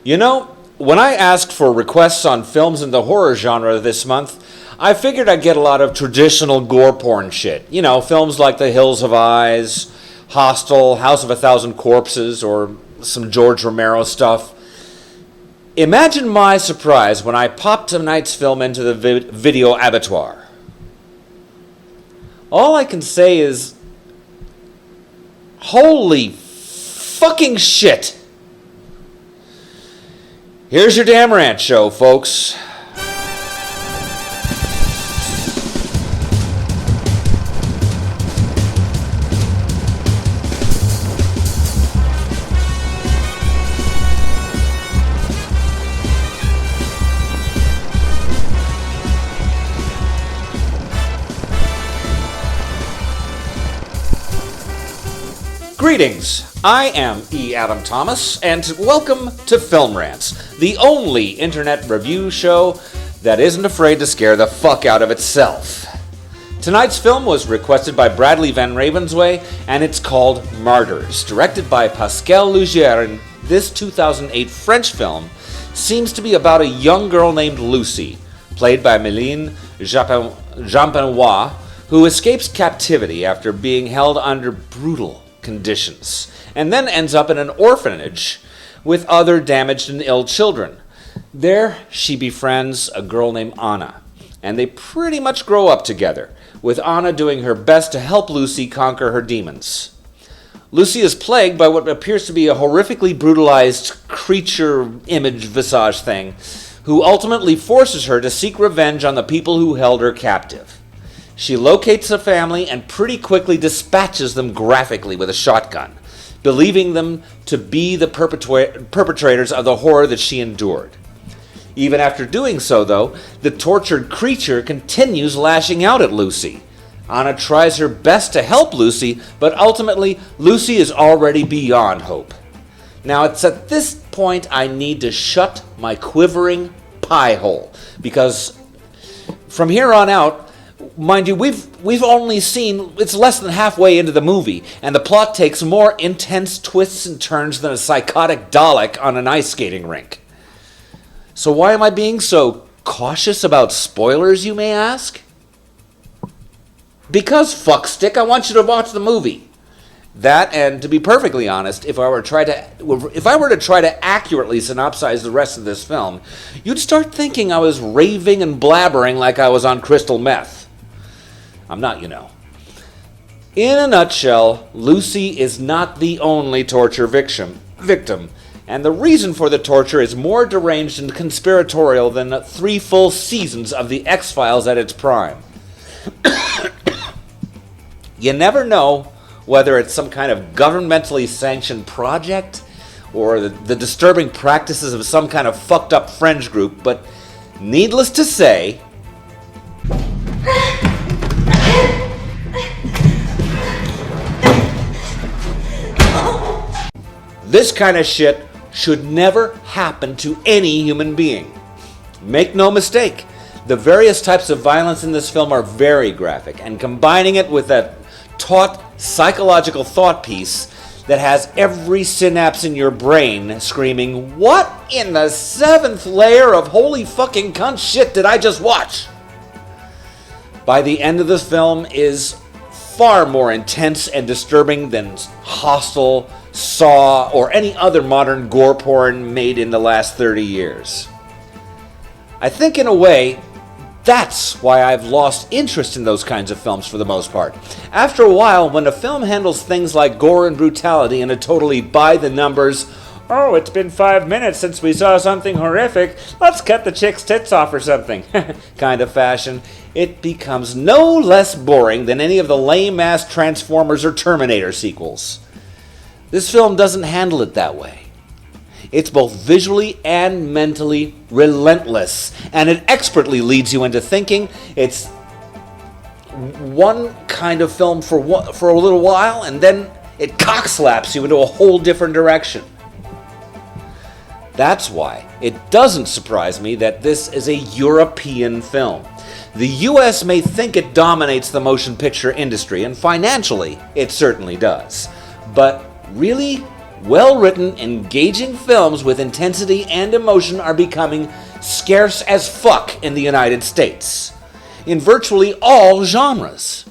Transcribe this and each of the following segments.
You know, when I asked for requests on films in the horror genre this month, I figured I'd get a lot of traditional gore porn shit. You know, films like The Hills Have Eyes, Hostel, House of a Thousand Corpses, or some George Romero stuff. Imagine my surprise when I popped tonight's film into the video abattoir. All I can say is, holy fucking shit! Here's your damn rant show, folks. Greetings, I am E. Adam Thomas, and welcome to Film Rants, the only internet review show that isn't afraid to scare the fuck out of itself. Tonight's film was requested by Bradley Van Ravensway, and it's called Martyrs. Directed by Pascal Laugier, and this 2008 French film seems to be about a young girl named Lucy, played by Mylène Jampenois, who escapes captivity after being held under brutal conditions, and then ends up in an orphanage with other damaged and ill children. There, she befriends a girl named Anna, and they pretty much grow up together, with Anna doing her best to help Lucy conquer her demons. Lucy is plagued by what appears to be a horrifically brutalized creature image visage thing, who ultimately forces her to seek revenge on the people who held her captive. She locates a family and pretty quickly dispatches them graphically with a shotgun, believing them to be the perpetrators of the horror that she endured. Even after doing so, though, the tortured creature continues lashing out at Lucy. Anna tries her best to help Lucy, but ultimately, Lucy is already beyond hope. Now, it's at this point I need to shut my quivering pie hole, because from here on out, mind you, we've only seen, it's less than halfway into the movie, and the plot takes more intense twists and turns than a psychotic Dalek on an ice skating rink. So why am I being so cautious about spoilers, you may ask? Because, fuckstick, I want you to watch the movie. That, and to be perfectly honest, if I were to try to accurately synopsize the rest of this film, you'd start thinking I was raving and blabbering like I was on crystal meth. I'm not, you know. In a nutshell, Lucy is not the only torture victim, and the reason for the torture is more deranged and conspiratorial than 3 full seasons of The X-Files at its prime. You never know whether it's some kind of governmentally sanctioned project or the disturbing practices of some kind of fucked up fringe group, but needless to say, this kind of shit should never happen to any human being. Make no mistake, the various types of violence in this film are very graphic, and combining it with that taut psychological thought piece that has every synapse in your brain screaming, "What in the 7th layer of holy fucking cunt shit did I just watch?" By the end of this film is far more intense and disturbing than Hostel, Saw, or any other modern gore porn made in the last 30 years. I think in a way, that's why I've lost interest in those kinds of films for the most part. After a while, when a film handles things like gore and brutality in a totally by-the-numbers, "Oh, it's been 5 minutes since we saw something horrific, let's cut the chick's tits off or something," kind of fashion, it becomes no less boring than any of the lame-ass Transformers or Terminator sequels. This film doesn't handle it that way. It's both visually and mentally relentless, and it expertly leads you into thinking it's one kind of film for a little while, and then it cockslaps you into a whole different direction. That's why it doesn't surprise me that this is a European film. The US may think it dominates the motion picture industry, and financially, it certainly does. But really, well-written, engaging films with intensity and emotion are becoming scarce as fuck in the United States, in virtually all genres.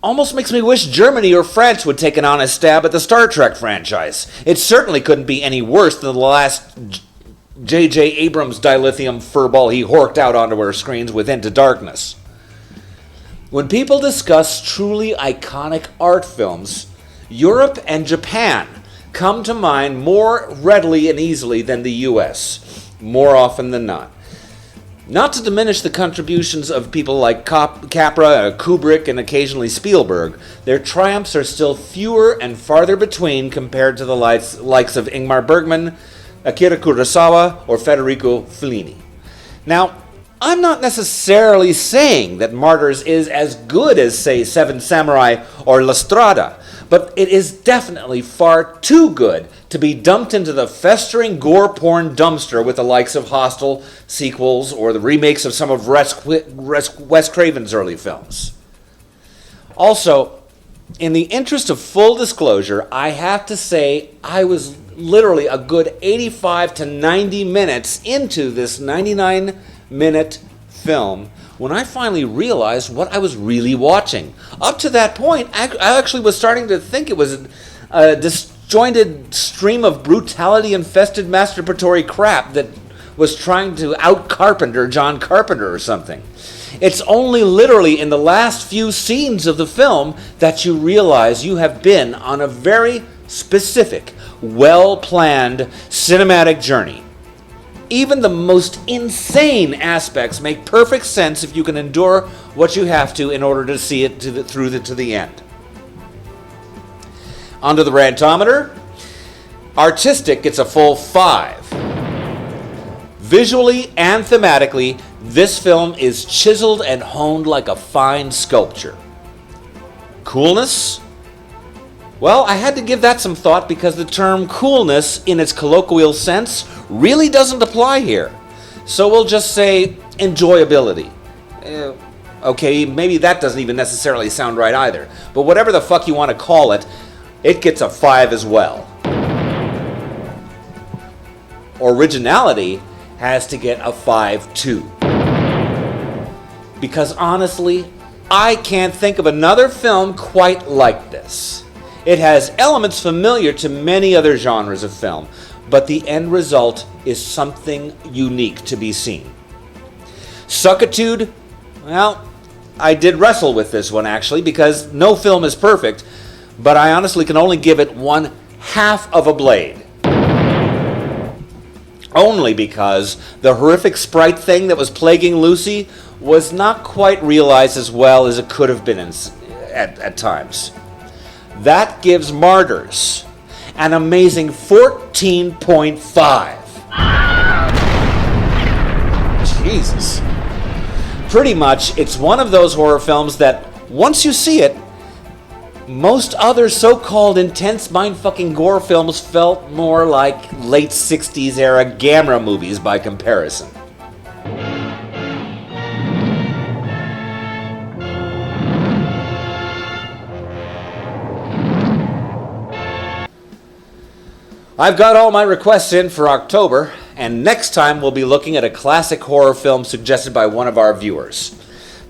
Almost makes me wish Germany or France would take an honest stab at the Star Trek franchise. It certainly couldn't be any worse than the last J.J. Abrams dilithium furball he horked out onto our screens with Into Darkness. When people discuss truly iconic art films, Europe and Japan come to mind more readily and easily than the US, more often than not. Not to diminish the contributions of people like Capra, Kubrick, and occasionally Spielberg, their triumphs are still fewer and farther between compared to the likes of Ingmar Bergman, Akira Kurosawa, or Federico Fellini. Now, I'm not necessarily saying that Martyrs is as good as, say, Seven Samurai or La Strada, but it is definitely far too good to be dumped into the festering gore porn dumpster with the likes of Hostel, sequels, or the remakes of some of Wes Craven's early films. Also, in the interest of full disclosure, I have to say I was literally a good 85 to 90 minutes into this 99-minute film when I finally realized what I was really watching. Up to that point, I actually was starting to think it was a disjointed stream of brutality-infested masturbatory crap that was trying to out-Carpenter John Carpenter or something. It's only literally in the last few scenes of the film that you realize you have been on a very specific, well-planned cinematic journey. Even the most insane aspects make perfect sense if you can endure what you have to in order to see it through to the end. Onto the rantometer. Artistic gets a full 5. Visually and thematically, this film is chiseled and honed like a fine sculpture. Coolness? Well, I had to give that some thought because the term coolness in its colloquial sense really doesn't apply here. So we'll just say enjoyability. Okay, maybe that doesn't even necessarily sound right either. But whatever the fuck you want to call it, it gets a 5 as well. Originality has to get a 5 too. Because honestly, I can't think of another film quite like this. It has elements familiar to many other genres of film, but the end result is something unique to be seen. Suckitude? Well, I did wrestle with this one actually, because no film is perfect, but I honestly can only give it 1/2 of a blade. Only because the horrific sprite thing that was plaguing Lucy was not quite realized as well as it could have been at times. That gives Martyrs an amazing 14.5. Jesus. Pretty much, it's one of those horror films that, once you see it, most other so-called intense mind-fucking gore films felt more like late 60s era Gamera movies by comparison. I've got all my requests in for October, and next time we'll be looking at a classic horror film suggested by one of our viewers.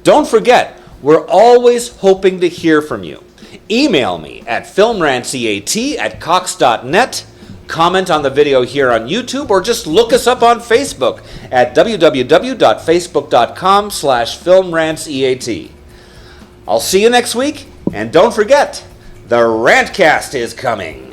Don't forget, we're always hoping to hear from you. Email me at filmrantseat@cox.net, comment on the video here on YouTube, or just look us up on Facebook at www.facebook.com/filmrantseat. I'll see you next week, and don't forget, the Rantcast is coming.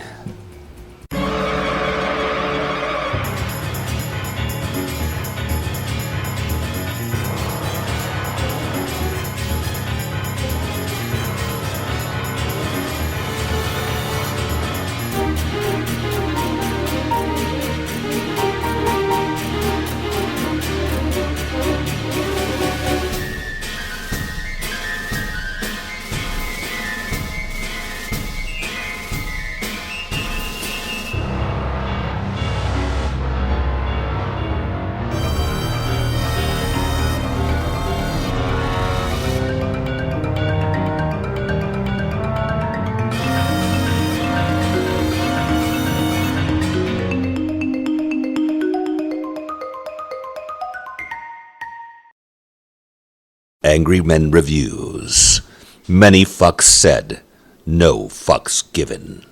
Angry Men Reviews. Many fucks said, no fucks given.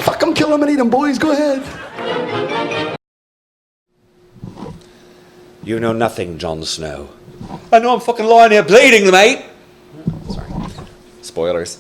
Fuck 'em, kill 'em, and eat 'em, boys. Go ahead. You know nothing, Jon Snow. I know I'm fucking lying here bleeding, mate. Sorry. Spoilers.